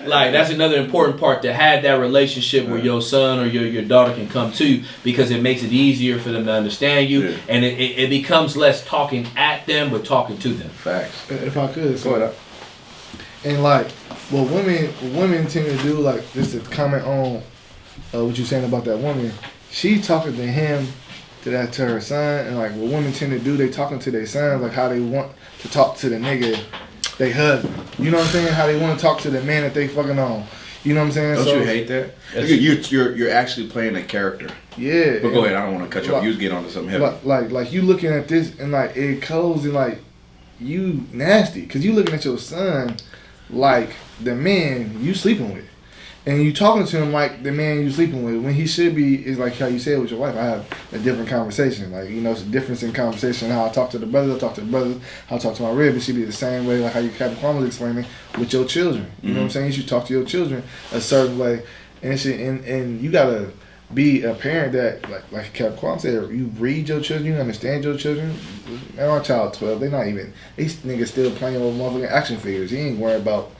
Like, that's another important part, to have that relationship where your son or your daughter can come to you, because it makes it easier for them to understand you, and it becomes less talking at them but talking to them. Facts. If I could, go ahead. And like what women tend to do, like, just to comment on what you're saying about that woman, she talking to him, to her son, and like what women tend to do, they talking to their sons like how they want to talk to the nigga they husband. You know what I'm saying? How they want to talk to the man that they fucking on. You know what I'm saying? Don't you hate that? You're actually playing a character. Yeah. But go ahead. I don't want to cut you off. You was getting onto something heavy. Like you looking at this, and like it goes, and like you nasty, because you looking at your son like the man you sleeping with. And you talking to him like the man you sleeping with, when he should be, is like how you said with your wife. I have a different conversation. Like, it's a difference in conversation. How I talk to the brothers, I talk to the brothers. How I talk to my rib, it should be the same way, like how you Captain Kwame was explaining, with your children. You know what I'm saying? You should talk to your children a certain way. And shit, and you gotta be a parent that, like Captain Kwame said, you read your children, you understand your children. Man, my child 12, these niggas still playing with motherfucking action figures. He ain't worried about.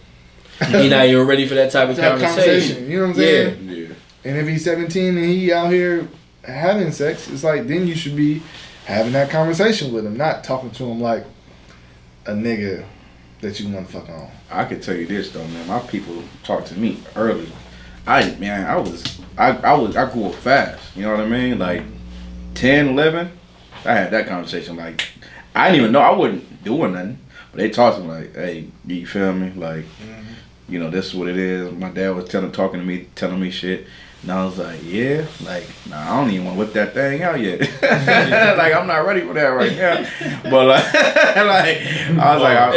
He not even ready for that type of conversation. You know what I'm saying? Yeah. And if he's 17 and he out here having sex, it's like, then you should be having that conversation with him, not talking to him like a nigga that you want to fuck on. I could tell you this though, man. My people talk to me early. I grew up fast. You know what I mean? Like 10, 11, I had that conversation. Like, I didn't even know, I wasn't doing nothing, but they talked to me like, hey, you feel me? Like, this is what it is. My dad was talking to me, telling me shit. And I was like, yeah, like, nah, I don't even want to whip that thing out yet. Like, I'm not ready for that right now. But like I was like,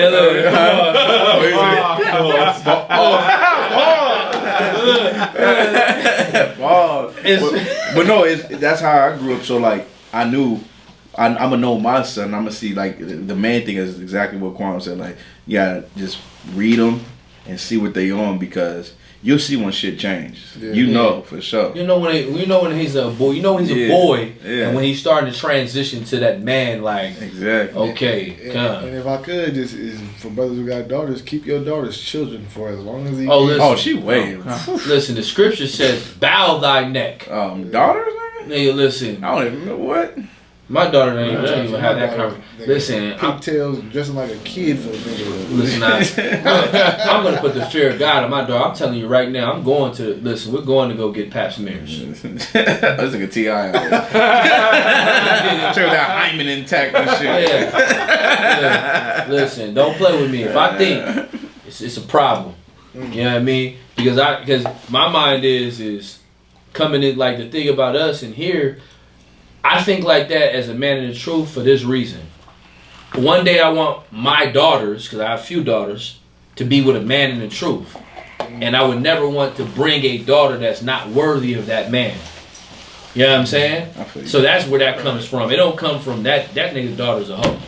but no, that's how I grew up. So like, I knew I'm gonna know my son. I'm gonna see, like, the main thing is exactly what Kwame said. Like, you gotta just read them and see what they on, because you'll see when shit changes. Yeah. For sure. You know when he's a boy. You know when he's a boy, and when he's starting to transition to that man. Like, exactly. Okay, and if I could, just is for brothers who got daughters, keep your daughter's children for as long as he. She waved. Listen, the scripture says, "Bow thy neck." Daughters, nigga. Listen. I don't even know what. My daughter don't even have that conversation. Listen, pigtails, dressing like a kid for the nigga. Listen, I'm gonna put the fear of God on my daughter. I'm telling you right now, we're going to go get pap smears. That's like a T.I. Check that hymen intact and shit. Yeah. Listen, don't play with me. If I think it's a problem, you know what I mean? Because my mind is coming in, like, the thing about us in here. I think like that as a man in the truth for this reason. One day I want my daughters, because I have a few daughters, to be with a man in the truth. And I would never want to bring a daughter that's not worthy of that man. You know what I'm saying? So that's where that comes from. It don't come from that nigga's daughter's a hoe.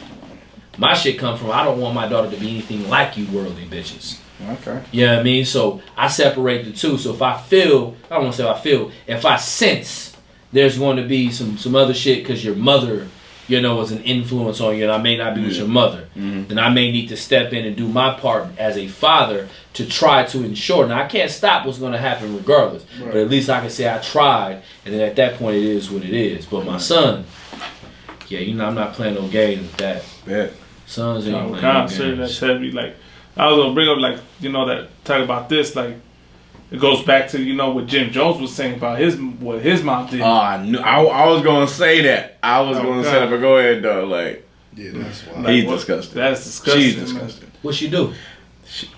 My shit come from, I don't want my daughter to be anything like you worldly bitches. Okay. You know what I mean? So I separate the two. So if I feel, I don't want to say I feel, if I sense there's going to be some other shit because your mother, you know, was an influence on you and I may not be with your mother, then I may need to step in and do my part as a father to try to ensure. Now, I can't stop what's going to happen regardless, but at least I can say I tried, and then at that point it is what it is. But my son, yeah, you know, I'm not playing no games with that. Yeah. Sons ain't playing no God, games. that's heavy. Like, I was gonna bring up, like, you know, that talk about this, like, it goes back to, you know, what Jim Jones was saying about what his mom did. I knew. I was gonna say that. I was gonna say that, but go ahead though. Like, Yeah, that's why. Like, he's what- disgusting. That's disgusting. She's man. disgusting. What she do?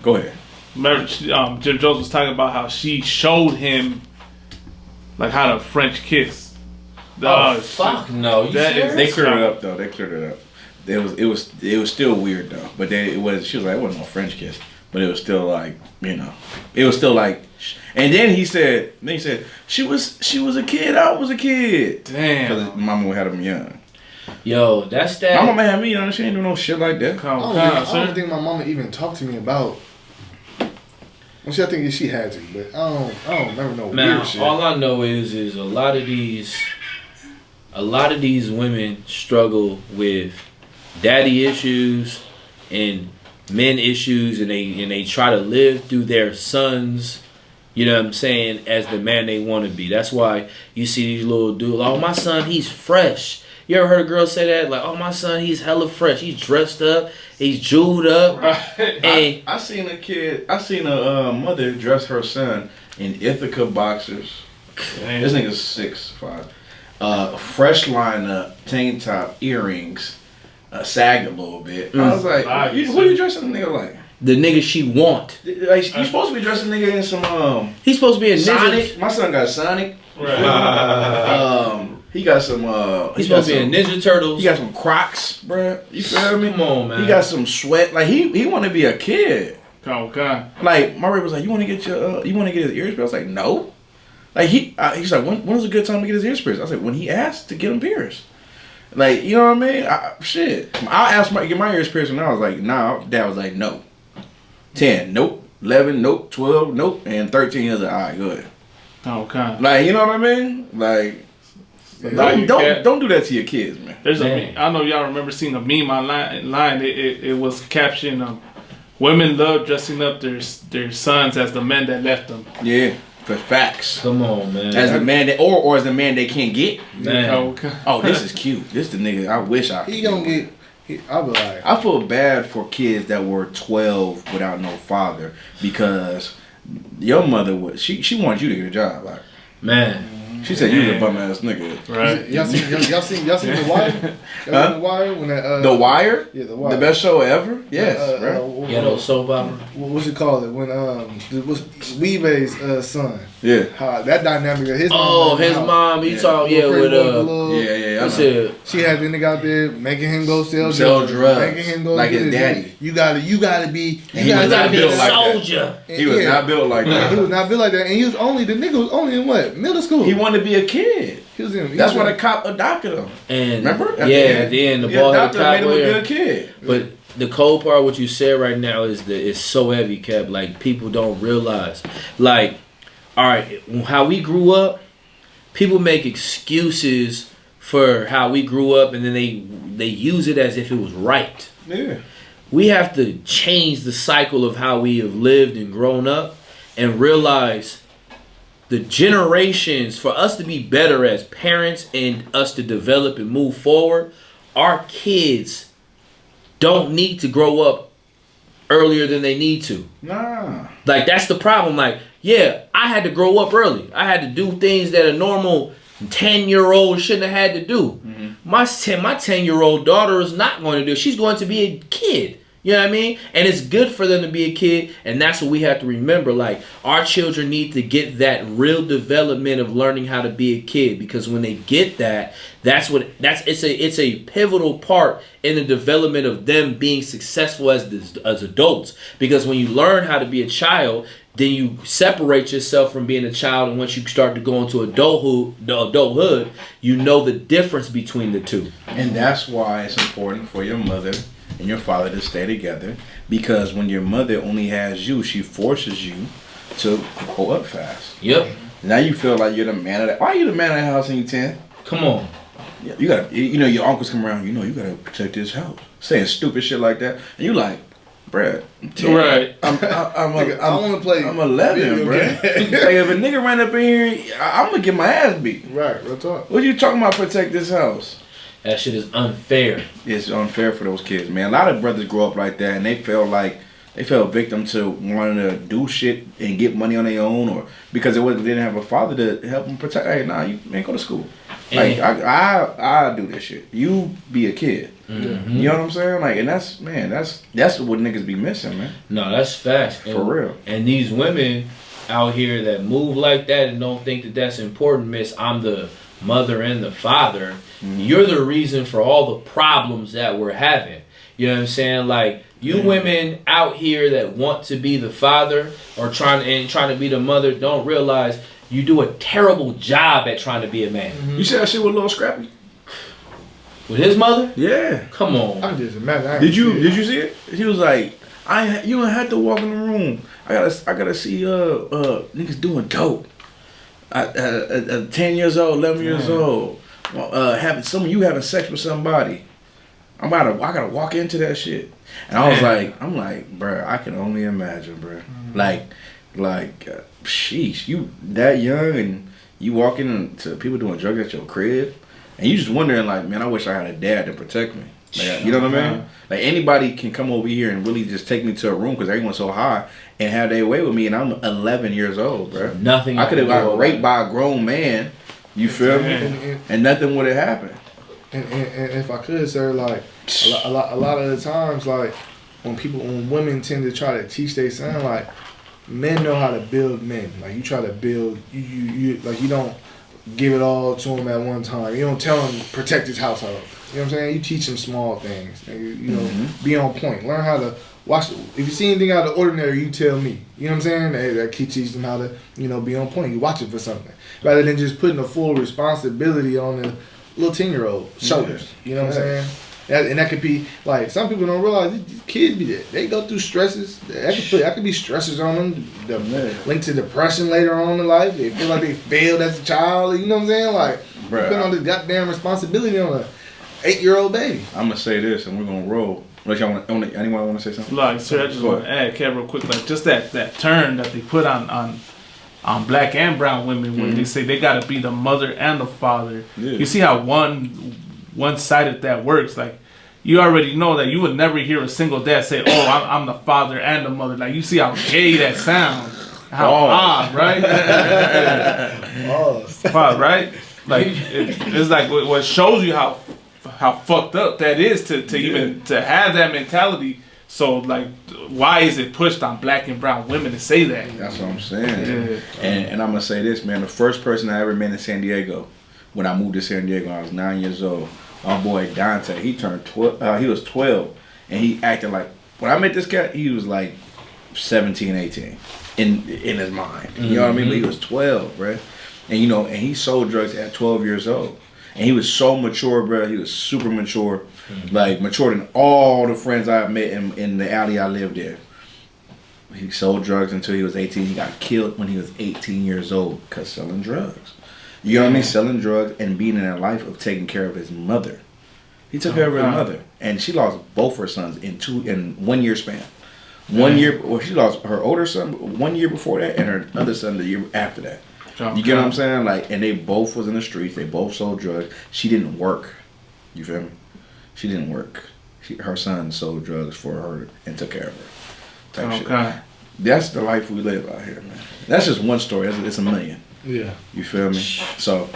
Go ahead. Remember, Jim Jones was talking about how she showed him, like, how to French kiss. Oh, fuck no. You That is- serious? They cleared it up though. They cleared it up. It was still weird though. But she was like, it wasn't no French kiss. But it was still like, you know, it was still like. And then he said, she was a kid. I was a kid. Damn. Because mama had him young. Yo, that's that. My mama had me young. She ain't doing no shit like that. Come I on, don't think my mama even talked to me about. Well, I think she had to, but I don't never know Now, weird shit. all I know is a lot of these women struggle with daddy issues and men issues, and they try to live through their sons, you know what I'm saying, as the man they want to be. That's why you see these little dudes, oh, my son, he's fresh. You ever heard a girl say that? Like, oh, my son, he's hella fresh. He's dressed up. He's jeweled up. And I seen a mother dress her son in Ithaca boxers. This nigga's 6'5". Fresh lineup, tank top, earrings, sagged a little bit. I was like, who you dressing the nigga like? the nigga she want. Like, you supposed to be dressing the nigga in some He's supposed to be a Sonic. ninja. My son got Sonic. Right. He got some. He's supposed to be a Ninja Turtles. He got some Crocs, bruh. You feel me? Come on, man. He got some sweat. Like he want to be a kid. Okay. Like my rib was like, you want to get his ears pierced? I was like, no. Like he's like, when's a good time to get his ears pierced? I was like, when he asked to get them pierced. Like, you know what I mean? Shit. I asked get my ears pierced, and I was like, nah. Dad was like, no. 10, nope. 11, nope. 12, nope. And 13, he was like, all right, good. Okay. Like, you know what I mean? Like, don't do that to your kids, man. There's a Man. meme. I don't know if y'all remember seeing a meme online. It was captioned, women love dressing up their sons as the men that left them. Yeah, for facts. Come on, man. As the man that, or as the man they can't get. Man. Okay. Oh, this is cute. This the nigga I wish I could He gonna get. I'll be like, I feel bad for kids that were 12 without no father, because your mother would she wanted you to get a job. Like, Man. she said you was a bum ass nigga. Right. y'all seen The Wire? Y'all seen The Wire when that The Wire? Yeah, The Wire. The best show ever? Yes, right? Ghetto soap opera. What's it called? When Weebay's son. Yeah. How that dynamic of his Oh, mom. his how mom. He Yeah. talk little with pretty boy, Yeah, I what's know. it? She had the nigga out there making him go sell drugs. making him go Like get his daddy. You gotta be. And You he was gotta not be built a like that. soldier. He was not built like He that. was not built like that, and he was only the nigga was only in what, middle school. He wanted to be a kid. He was in. That's why the cop adopted him. And Remember? At the end, the He ball hit adopted the him, cop made him a player. good kid. But the cold part, what you said right now, is that it's so heavy, Kev. Like, people don't realize. Like, all right, how we grew up, people make excuses for how we grew up, and then they use it as if it was right. Yeah. We have to change the cycle of how we have lived and grown up, and realize the generations, for us to be better as parents and us to develop and move forward, our kids don't need to grow up earlier than they need to. Nah. Like, that's the problem. Like, yeah, I had to grow up early. I had to do things that a normal 10-year-old shouldn't have had to do. My 10-year-old daughter is not going to do. She's going to be a kid. You know what I mean? And it's good for them to be a kid, and that's what we have to remember. Like, our children need to get that real development of learning how to be a kid, because when they get that, it's a pivotal part in the development of them being successful as adults. Because when you learn how to be a child, then you separate yourself from being a child, and once you start to go into adulthood, you know the difference between the two. And that's why it's important for your mother and your father to stay together, because when your mother only has you, she forces you to grow up fast. Yep. Now you feel like you're the man of that. Why are you the man of the house and you 10? Come on. You gotta, your uncles come around, you gotta protect this house. Saying stupid shit like that. And you like, bruh, I'm 10. Right. I want to play. I'm 11, bruh. Like, if a nigga ran up in here, I'm gonna get my ass beat. Right, real talk. What you talking about, protect this house? That shit is unfair. It's unfair for those kids, man. A lot of brothers grow up like that, and they feel victim to wanting to do shit and get money on their own, or because they didn't have a father to help them protect. Hey, nah, you ain't go to school. Like, I do this shit. You be a kid. Mm-hmm. You know what I'm saying? Like, and that's what niggas be missing, man. No, that's facts. For real. And these women out here that move like that and don't think that that's important, miss, I'm the mother and the father. Mm-hmm. You're the reason for all the problems that we're having. You know what I'm saying? Like, you women out here that want to be the father or trying to be the mother don't realize you do a terrible job at trying to be a man. Mm-hmm. You see that shit with Lil Scrappy? With his mother? Yeah. Come on. I'm just imagine. Did you see it? He was like, you don't have to walk in the room. I gotta see niggas doing dope. 10 years old, 11 years old, having sex with somebody. I gotta walk into that shit. And I was like, bruh, I can only imagine, bruh. Like, sheesh, you that young and you walking into people doing drugs at your crib, and you just wondering, like, man, I wish I had a dad to protect me. Like, you know what I mean? Like, anybody can come over here and really just take me to a room because everyone's so high and have their way with me, and I'm 11 years old, bro. Nothing. I could have got raped by a grown man. You feel me? And nothing would have happened. And if I could, sir, like a lot of the times, like when women tend to try to teach their son, like, men know how to build men. Like, you try to build, you like, you don't give it all to him at one time. You don't tell him protect his household. You know what I'm saying? You teach him small things. And you know, be on point. Learn how to watch. If you see anything out of the ordinary, you tell me. You know what I'm saying? That keep teaching them how to, be on point. You watch it for something, rather than just putting the full responsibility on the little 10-year-old shoulders. You know what I'm saying? And that could be, like, some people don't realize these kids be there. They go through stresses. That could be stressors on them. Linked to depression later on in life. They feel like they failed as a child. You know what I'm saying? Like, putting on this goddamn responsibility on a 8-year-old baby. I'm gonna say this, and we're gonna roll. Anyone want to say something? Like, sir, I just want to add, Kev, real quick, like, just that term that they put on black and brown women when they say they gotta be the mother and the father. Yeah. You see how one-sided that works. Like, you already know that you would never hear a single dad say, "Oh, I'm the father and the mother." Like, you see how gay that sounds. How odd, right? Right? Like, it's like what shows you how fucked up that is to even to have that mentality. So, like, why is it pushed on black and brown women to say that? That's what I'm saying. Yeah. And I'm gonna say this, man. The first person I ever met in San Diego, when I moved to San Diego, I was 9 years old. My boy Dante, he turned 12. He was 12, and he acted like, when I met this cat, he was like 17, 18 in his mind. You know what I mean? But he was 12, bro. And and he sold drugs at 12 years old. And he was so mature, bro. He was super mature, like mature than all the friends I met in the alley I lived in. He sold drugs until he was 18. He got killed when he was 18 years old because selling drugs. You know what I mean? Selling drugs and being in a life of taking care of his mother. He took care of his mother, and she lost both her sons in 1 year span. 1 year, well, she lost her older son 1 year before that, and her other son the year after that. You get what I'm saying? Like, and they both was in the streets. They both sold drugs. She didn't work. You feel me? She didn't work. Her son sold drugs for her and took care of her. Type shit. That's the life we live out here, man. That's just one story. It's a million. Yeah. You feel me? So,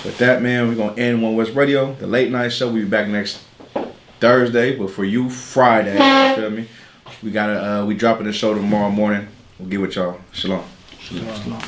with that, man, we're going to end One West Radio, the late night show. We'll be back next Thursday, but for you, Friday. You feel me? We dropping the show tomorrow morning. We'll get with y'all. Shalom. Shalom.